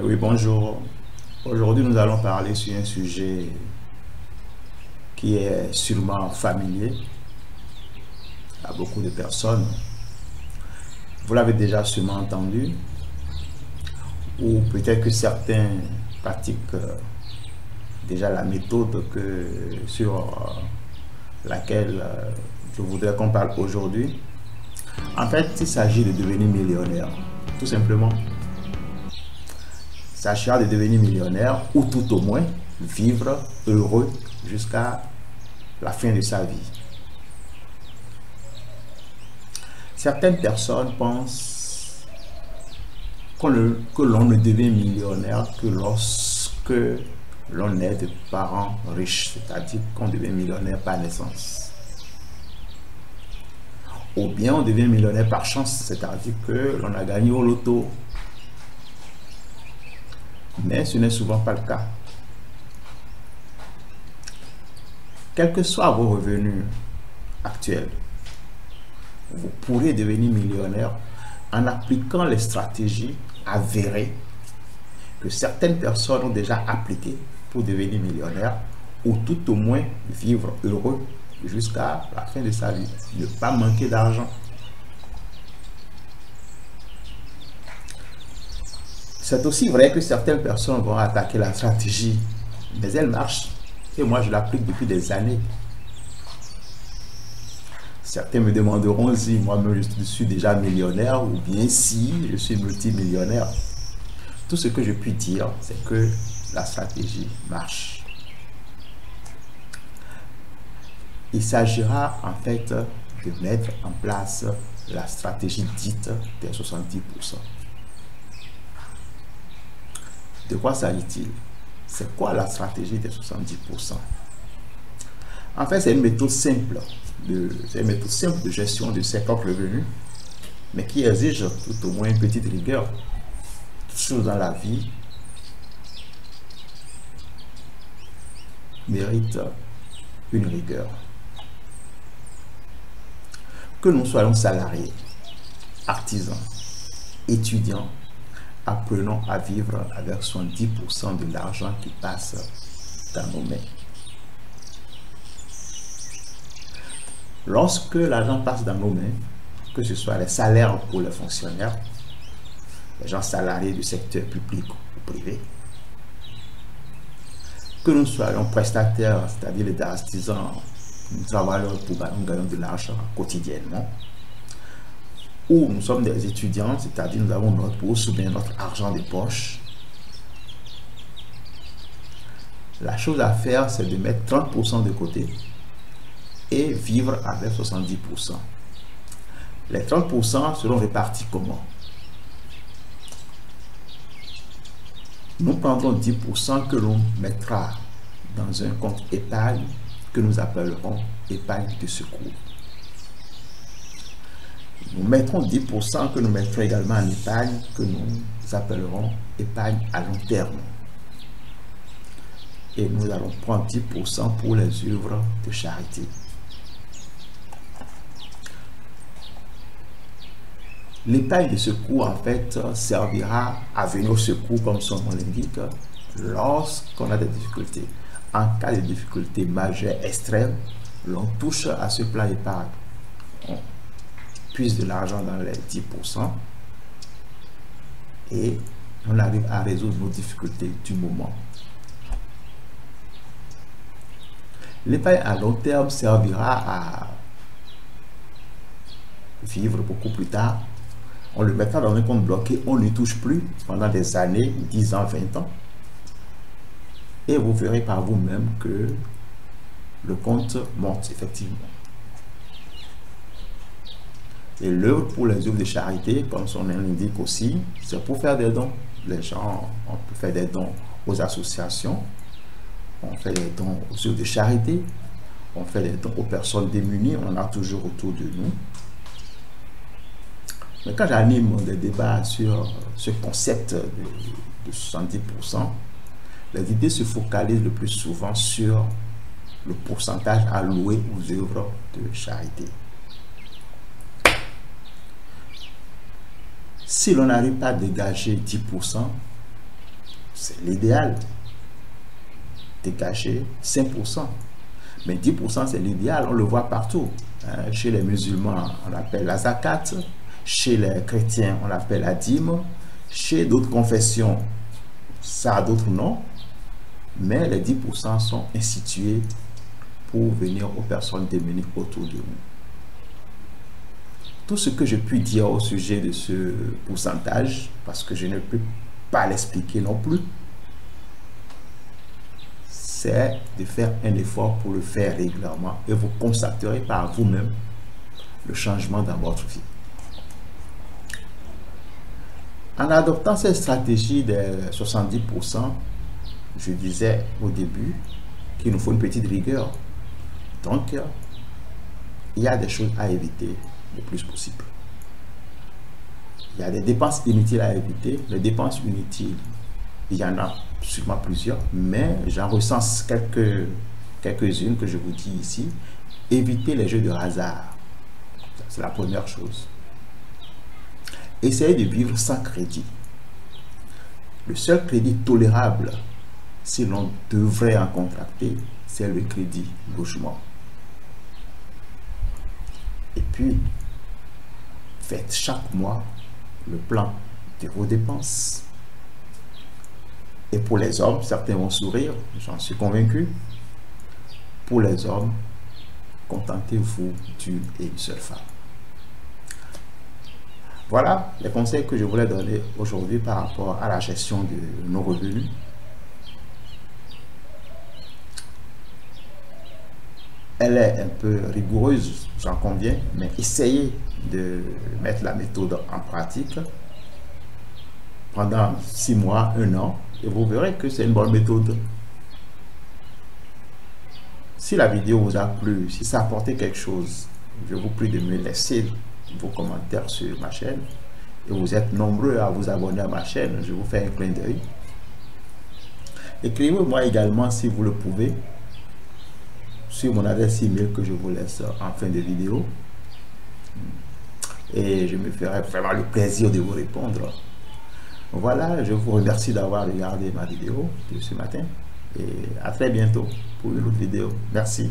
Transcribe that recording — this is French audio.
Oui, bonjour. Aujourd'hui, nous allons parler sur un sujet qui est sûrement familier à beaucoup de personnes. Vous l'avez déjà sûrement entendu, ou peut-être que certains pratiquent déjà la méthode sur laquelle je voudrais qu'on parle aujourd'hui. En fait, il s'agit de devenir millionnaire, tout simplement. Il s'agira de devenir millionnaire ou tout au moins vivre heureux jusqu'à la fin de sa vie. Certaines personnes pensent que l'on ne devient millionnaire que lorsque l'on est de parents riches, c'est-à-dire qu'on devient millionnaire par naissance. Ou bien on devient millionnaire par chance, c'est-à-dire que l'on a gagné au loto. Mais ce n'est souvent pas le cas. Quels que soient vos revenus actuels, vous pourrez devenir millionnaire en appliquant les stratégies avérées que certaines personnes ont déjà appliquées pour devenir millionnaire ou tout au moins vivre heureux jusqu'à la fin de sa vie, ne pas manquer d'argent. C'est aussi vrai que certaines personnes vont attaquer la stratégie, mais elle marche et moi je l'applique depuis des années. Certains me demanderont si moi-même je suis déjà millionnaire ou bien si je suis multimillionnaire. Tout ce que je puis dire, c'est que la stratégie marche. Il s'agira en fait de mettre en place la stratégie dite des 70%. De quoi s'agit-il? C'est quoi la stratégie des 70%? En fait, c'est une méthode simple de gestion de ses propres revenus, mais qui exige tout au moins une petite rigueur. Toute chose dans la vie mérite une rigueur. Que nous soyons salariés, artisans, étudiants, apprenons à vivre avec 70% de l'argent qui passe dans nos mains. Lorsque l'argent passe dans nos mains, que ce soit les salaires pour les fonctionnaires, les gens salariés du secteur public ou privé, que nous soyons prestataires, c'est-à-dire les artisans, nous travaillons pour nous gagnons de l'argent quotidiennement, ou nous sommes des étudiants, c'est-à-dire nous avons notre bourse ou bien notre argent de poche. La chose à faire, c'est de mettre 30% de côté et vivre avec 70%. Les 30% seront répartis comment? Nous prendrons 10% que l'on mettra dans un compte épargne que nous appellerons épargne de secours. Nous mettrons 10% que nous mettrons également en épargne que nous appellerons épargne à long terme. Et nous allons prendre 10% pour les œuvres de charité. L'épargne de secours, en fait, servira à venir au secours, comme son nom l'indique, lorsqu'on a des difficultés. En cas de difficultés majeures, extrêmes, l'on touche à ce plan d'épargne. On puise de l'argent dans les 10% et on arrive à résoudre nos difficultés du moment. L'épargne à long terme servira à vivre beaucoup plus tard. On le mettra dans un compte bloqué, on ne touche plus pendant des années, 10 ans, 20 ans. Et vous verrez par vous-même que le compte monte effectivement. Et l'œuvre pour les œuvres de charité, comme son nom l'indique aussi, c'est pour faire des dons. Les gens, on peut faire des dons aux associations, on fait des dons aux œuvres de charité, on fait des dons aux personnes démunies, on a toujours autour de nous. Mais quand j'anime des débats sur ce concept de 70%, les idées se focalisent le plus souvent sur le pourcentage alloué aux œuvres de charité. Si l'on n'arrive pas à dégager 10%, c'est l'idéal. Dégager 5%. Mais 10% c'est l'idéal, on le voit partout. Chez les musulmans, on l'appelle la zakat. Chez les chrétiens, on l'appelle la dîme. Chez d'autres confessions, ça a d'autres noms. Mais les 10% sont institués pour venir aux personnes démunies autour de nous. Tout ce que je puis dire au sujet de ce pourcentage, parce que je ne peux pas l'expliquer non plus, c'est de faire un effort pour le faire régulièrement et vous constaterez par vous-même le changement dans votre vie. En adoptant cette stratégie des 70%, je disais au début qu'il nous faut une petite rigueur. Donc, il y a des choses à éviter le plus possible. Il y a des dépenses inutiles à éviter. Les dépenses inutiles, il y en a sûrement plusieurs, mais j'en recense quelques-unes que je vous dis ici. Évitez les jeux de hasard. C'est la première chose. Essayez de vivre sans crédit. Le seul crédit tolérable, si l'on devrait en contracter, c'est le crédit logement. Et puis, faites chaque mois le plan de vos dépenses. Et pour les hommes, certains vont sourire, j'en suis convaincu. Pour les hommes, contentez-vous d'une et une seule femme. Voilà les conseils que je voulais donner aujourd'hui par rapport à la gestion de nos revenus. Elle est un peu rigoureuse, j'en conviens, mais essayez de mettre la méthode en pratique pendant 6 mois, 1 an, et vous verrez que c'est une bonne méthode. Si la vidéo vous a plu, si ça a apporté quelque chose, je vous prie de me laisser vos commentaires sur ma chaîne. Et vous êtes nombreux à vous abonner à ma chaîne, je vous fais un clin d'œil. Écrivez-moi également si vous le pouvez sur mon adresse email que je vous laisse en fin de vidéo. Et je me ferai vraiment le plaisir de vous répondre. Voilà, je vous remercie d'avoir regardé ma vidéo de ce matin. Et à très bientôt pour une autre vidéo. Merci.